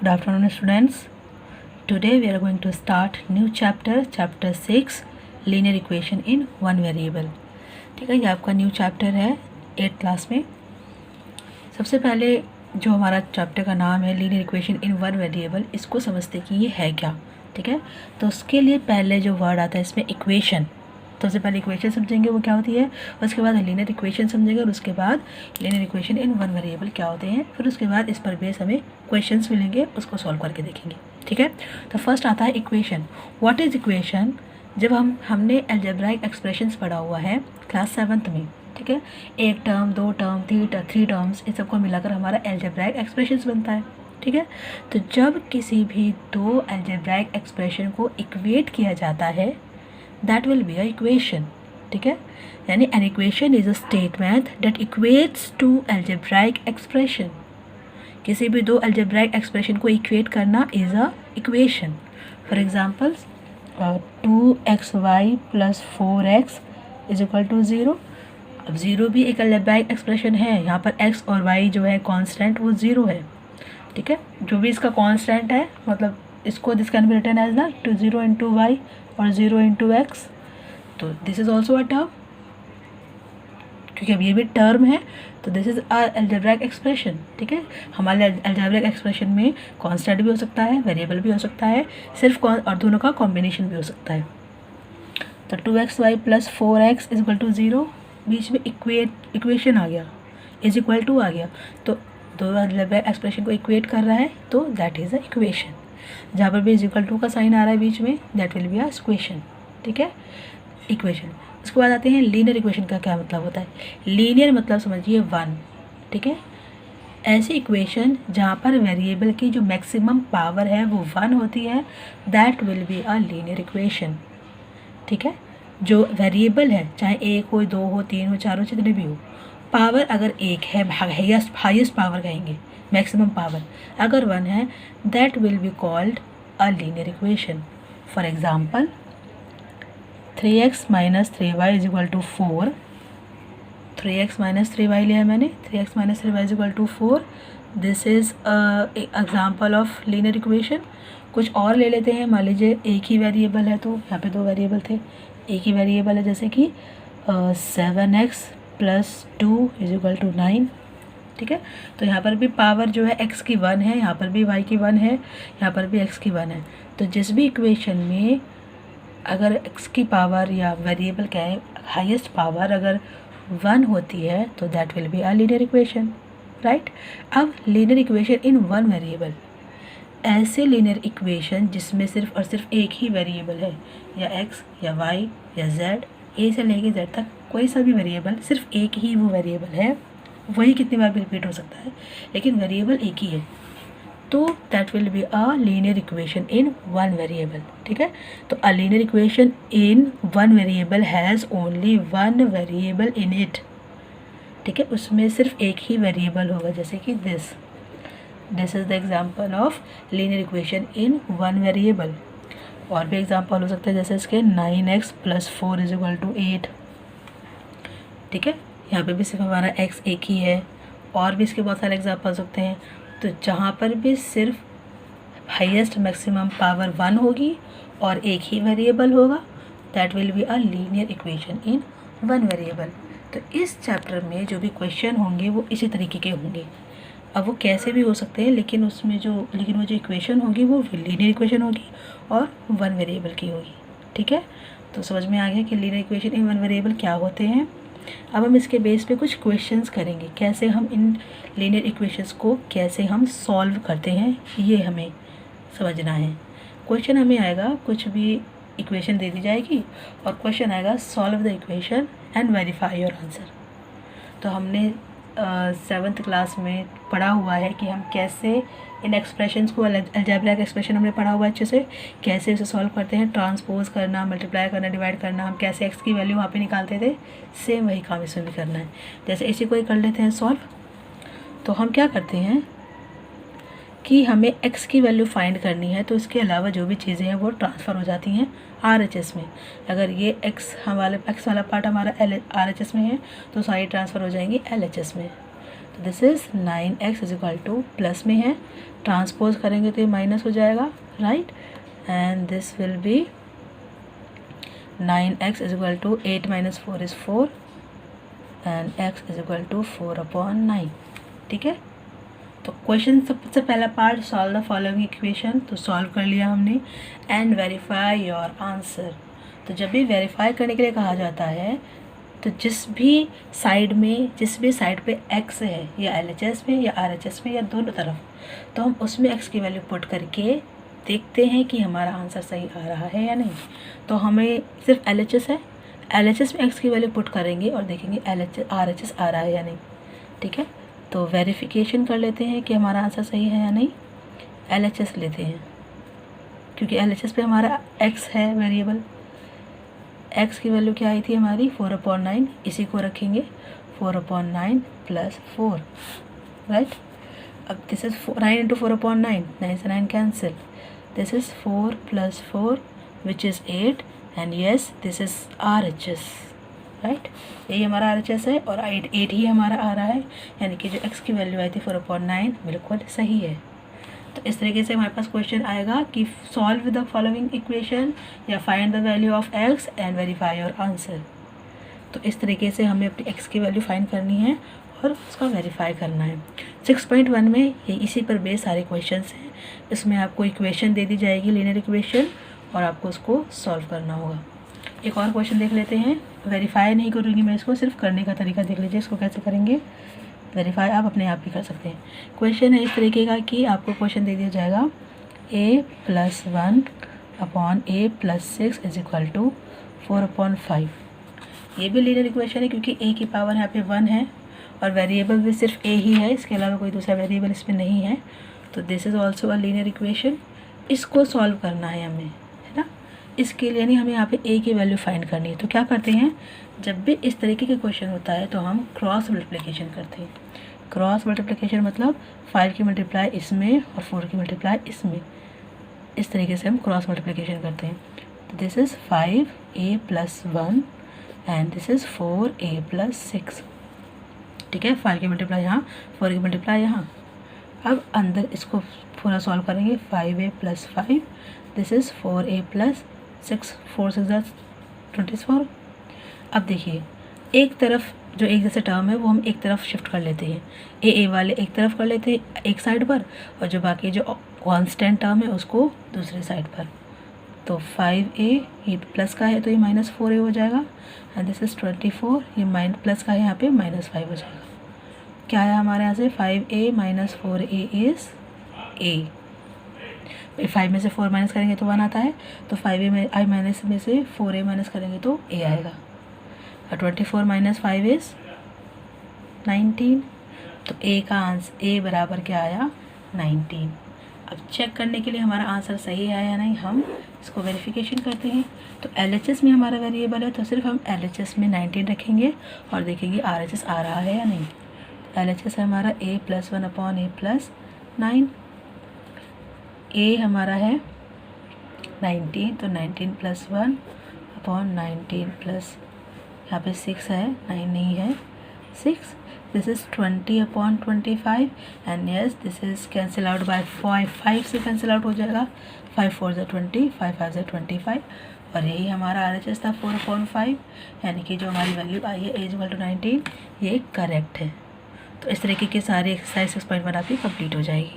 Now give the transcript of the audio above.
Good afternoon, students. Today we are going to start new chapter 6, linear equation in one variable. ठीक है, ये आपका new chapter है 8th class में. सबसे पहले जो हमारा चैप्टर का नाम है linear equation in one variable, इसको समझते कि ये है क्या. ठीक है, तो उसके लिए पहले जो वर्ड आता है इसमें इक्वेशन, तो सबसे पहले इक्वेशन समझेंगे वो क्या होती है, उसके बाद लीनियर इक्वेशन समझेंगे और उसके बाद linear equation in one variable क्या होते हैं. फिर उसके बाद इस पर बेस हमें क्वेश्चंस मिलेंगे, उसको सॉल्व करके देखेंगे. ठीक है, तो फर्स्ट आता है इक्वेशन. What is equation? जब हमने अलजेब्राइक एक्सप्रेशंस पढ़ा हुआ है क्लास 7th में. ठीक है, एक टर्म, दो टर्म, थ्री टर्म्स, इन सबको मिलाकर हमारा अलजेब्राइक एक्सप्रेशंस बनता है. ठीक है, तो जब किसी भी दो अलजेब्राइक एक्सप्रेशन को इक्वेट किया जाता है that will be a equation. ठीक है, यानी an equation is a statement that equates to algebraic expression. किसी भी दो algebraic expression को equate करना is a equation. For example, 2xy plus 4x is equal to 0. अब 0 भी एक algebraic expression है. यहाँ पर x और y जो है constant वो 0 है. ठीक है, जो भी इसका constant है, मतलब इसको this can be written as ना 0 इंटू वाई और 0 इंटू एक्स. तो this is also a term, क्योंकि अब ये भी टर्म है, तो this is a algebraic expression. ठीक है, हमारे अलजेब्राइक एक्सप्रेशन में कांस्टेंट भी हो सकता है, वेरिएबल भी हो सकता है, सिर्फ और दोनों का कॉम्बिनेशन भी हो सकता है. तो 2xy plus 4x is equal to 0, बीच में इक्वेशन आ गया, इज इक्वल टू आ गया, तो दो अलजेब्राइक एक्सप्रेशन को इक्वेट कर रहा है, तो दैट इज़ अ इक्वेशन. जहाँ पर भी इज इक्वल टू का साइन आ रहा है बीच में, that will be a equation. ठीक है, इक्वेशन. उसके बाद आते हैं लीनियर इक्वेशन का क्या मतलब होता है. लीनियर मतलब समझिए वन. ठीक है, ऐसी इक्वेशन जहाँ पर वेरिएबल की जो मैक्सिमम पावर है वो 1 होती है, that will be a linear equation. ठीक है, जो वेरिएबल है चाहे 1 हो, 2 हो, 3 हो, 4 हो, जितने भी हो, पावर अगर 1 है, हाईएस्ट पावर कहेंगे, मैक्सिमम पावर अगर 1 है, that will be called a linear equation. For example 3x minus 3y is equal to 4. 3x minus 3y लिया है मैंने, 3x minus 3y is equal to 4. This is example of linear equation. कुछ और ले लेते हैं. मान लीजिए एक ही वेरिएबल है, तो यहाँ पे दो वेरिएबल थे, एक ही वेरिएबल है, जैसे कि 7x plus 2 is equal to 9. ठीक है, तो यहाँ पर भी पावर जो है x की 1 है, यहाँ पर भी y की 1 है, यहाँ पर भी x की 1 है. तो जिस भी इक्वेशन में अगर x की पावर या वेरिएबल क्या है, हाईएस्ट पावर अगर 1 होती है, तो that will be a linear equation. Right. अब linear equation in one variable, ऐसे लीनियर इक्वेशन जिसमें सिर्फ और सिर्फ एक ही वेरिएबल है, या x या y या z, a से लेके z तक कोई सा भी वेरिएबल, सिर्फ एक ही वो वेरिएबल है, वही कितनी बार भी रिपीट हो सकता है, लेकिन वेरिएबल एक ही है, तो that will be a linear equation in one variable. ठीक है, तो अ linear equation in one variable has only one variable in it. ठीक है, उसमें सिर्फ एक ही वेरिएबल होगा, जैसे कि this is the example of linear equation in one variable. और भी एग्जाम्पल हो सकते हैं, जैसे इसके 9x plus 4 is equal to 8. ठीक है, यहाँ पे भी सिर्फ हमारा x एक ही है. और भी इसके बहुत सारे एग्जाम्पल्स होते हैं. तो जहाँ पर भी सिर्फ हाईएस्ट मैक्सिमम पावर 1 होगी और एक ही वेरिएबल होगा, that will be a linear equation in one variable. तो इस चैप्टर में जो भी क्वेश्चन होंगे वो इसी तरीके के होंगे. अब वो कैसे भी हो सकते हैं, लेकिन वो जो इक्वेशन होगी वो लीनियर इक्वेशन होगी और वन वेरिएबल की होगी. ठीक है, तो समझ में आ गया कि linear equation in one variable क्या होते हैं. अब हम इसके बेस पे कुछ क्वेश्चंस करेंगे, कैसे हम इन लीनियर इक्वेशंस को कैसे हम सॉल्व करते हैं, ये हमें समझना है. क्वेश्चन हमें आएगा, कुछ भी इक्वेशन दे दी जाएगी और क्वेश्चन आएगा solve the equation and verify your answer. तो हमने 7th क्लास में पढ़ा हुआ है कि हम कैसे इन एक्सप्रेशंस को, अलजेब्राइक एक्सप्रेशन हमने पढ़ा हुआ है अच्छे से, कैसे उसे सॉल्व करते हैं, ट्रांसपोज करना, मल्टीप्लाई करना, डिवाइड करना, हम कैसे x की वैल्यू वहाँ पे निकालते थे, सेम वही काम इसमें भी करना है. जैसे इसी को ही कर लेते हैं सॉल्व. तो हम क्या करते हैं कि हमें x की वैल्यू फाइंड करनी है, तो इसके अलावा जो भी चीज़ें हैं वो ट्रांसफ़र हो जाती हैं RHS में. अगर ये x वाला पार्ट हमारा RHS में है, तो सारी ट्रांसफ़र हो जाएंगी LHS में. तो this is 9x is equal to, plus में है, ट्रांसपोज करेंगे तो ये माइनस हो जाएगा, right, and this will be 9x is equal to 8 minus 4 is 4 and x is equal to 4/9। ठीक है, तो क्वेश्चन सबसे पहला part, solve the following equation, तो सॉल्व कर लिया हमने, एंड वेरीफाई योर आंसर। तो जब भी वेरीफाई करने के लिए कहा जाता है तो जिस भी साइड पे x है, या LHS में या RHS में या दोनों तरफ, तो हम उसमें x की वैल्यू पुट करके देखते हैं कि हमारा आंसर सही आ रहा है या नहीं। तो हमें सिर्फ LHS है, LHS में x की वैल्यू पुट करेंगे और देखेंगे RHS आ रहा है या नहीं। ठीक है, तो वेरिफिकेशन कर लेते हैं कि हमारा आंसर सही है या नहीं। LHS लेते हैं क्योंकि LHS पे हमारा x है वेरिएबल, x की वैल्यू क्या आई थी हमारी 4/9, इसी को रखेंगे 4/9 प्लस 4, राइट। अब दिस इज 9 इंटू 4/9, 9 से 9 cancel, this is 4 plus 4 which is 8 and yes this is RHS, right. यही हमारा RHS है और 8 ही हमारा आ रहा है, यानी कि जो x की वैल्यू आई थी 4/9 बिल्कुल सही है। तो इस तरीके से हमारे पास क्वेश्चन आएगा कि सॉल्व द फॉलोइंग इक्वेशन या find the value of x and verify your answer. तो इस तरीके से हमें अपनी x की वैल्यू फाइंड करनी है और उसका वेरीफाई करना है। 6.1 में ये इसी पर बेस सारे क्वेश्चंस हैं। इसमें आपको इक्वेशन दे दी जाएगी, लीनियर इक्वेशन, और आपको उसको सॉल्व करना होगा। एक और क्वेश्चन देख लेते हैं, वेरीफाई नहीं करूँगी मैं इसको, सिर्फ करने का तरीका देख लीजिए इसको कैसे करेंगे। वेरीफाई आप अपने आप भी कर सकते हैं। क्वेश्चन है इस तरीके का कि आपको क्वेश्चन दे दिया जाएगा a+1/a+6 इज इक्वल टू 4/5। ये भी लीनियर इक्वेशन है क्योंकि a की पावर यहाँ पे 1 है और वेरिएबल भी सिर्फ a ही है, इसके अलावा कोई दूसरा वेरिएबल इसमें नहीं है। तो this is also a linear equation. इसको सॉल्व करना है हमें, है ना। इसके लिए नहीं, हमें यहाँ पे a की वैल्यू फाइंड करनी है। तो क्या करते हैं, जब भी इस तरीके के क्वेश्चन होता है तो हम क्रॉस मल्टीप्लिकेशन करते हैं। क्रॉस मल्टीप्लिकेशन मतलब 5 की मल्टीप्लाई इसमें और 4 की मल्टीप्लाई इसमें, इस तरीके से हम क्रॉस मल्टीप्लिकेशन करते हैं। तो this is 5a+1 and this is 4a+6। ठीक है, 5 की मल्टीप्लाई यहाँ, 4 की मल्टीप्लाई यहाँ। अब अंदर इसको पूरा सॉल्व करेंगे, 5a+5, दिस इज़ 4a+6, 4 6 24। अब देखिए, एक तरफ जो एक जैसे टर्म है वो हम एक तरफ शिफ्ट कर लेते हैं, ए वाले एक तरफ कर लेते हैं एक साइड पर, और जो बाकी जो कांस्टेंट टर्म है उसको दूसरी साइड पर। तो 5a ये प्लस का है तो ये -4a हो जाएगा, एंड दिस इज़ 24, ये प्लस का है यहाँ पे -5 हो जाएगा। क्या है हमारे यहाँ से, 5a - 4a इज़ a। 5 में से 4 माइनस करेंगे तो 1 आता है, तो 5a में से 4a माइनस करेंगे तो a आएगा। 24 - 5 इज़ 19। तो a का आंसर a बराबर क्या आया, 19। अब चेक करने के लिए हमारा आंसर सही है या नहीं, हम इसको वेरिफिकेशन करते हैं। तो LHS में हमारा वेरिएबल है तो सिर्फ हम LHS में 19 रखेंगे और देखेंगे RHS आ रहा है या नहीं। तो LHS है हमारा a+1/a+9, a हमारा है 19, तो 19 + 1/19 प्लस यहाँ पे 6 है, 9 नहीं है, 6। This is 20/25 and yes this is cancel out by 5 से कैंसिल आउट हो जाएगा, 5 4 = 20, 5 5 = 25, और यही हमारा RHS था 4/5, यानी कि जो हमारी वैल्यू आई है a = 19, ये करेक्ट है। तो इस तरीके के सारे एक्सरसाइज 6.1 आपकी कंप्लीट हो जाएगी।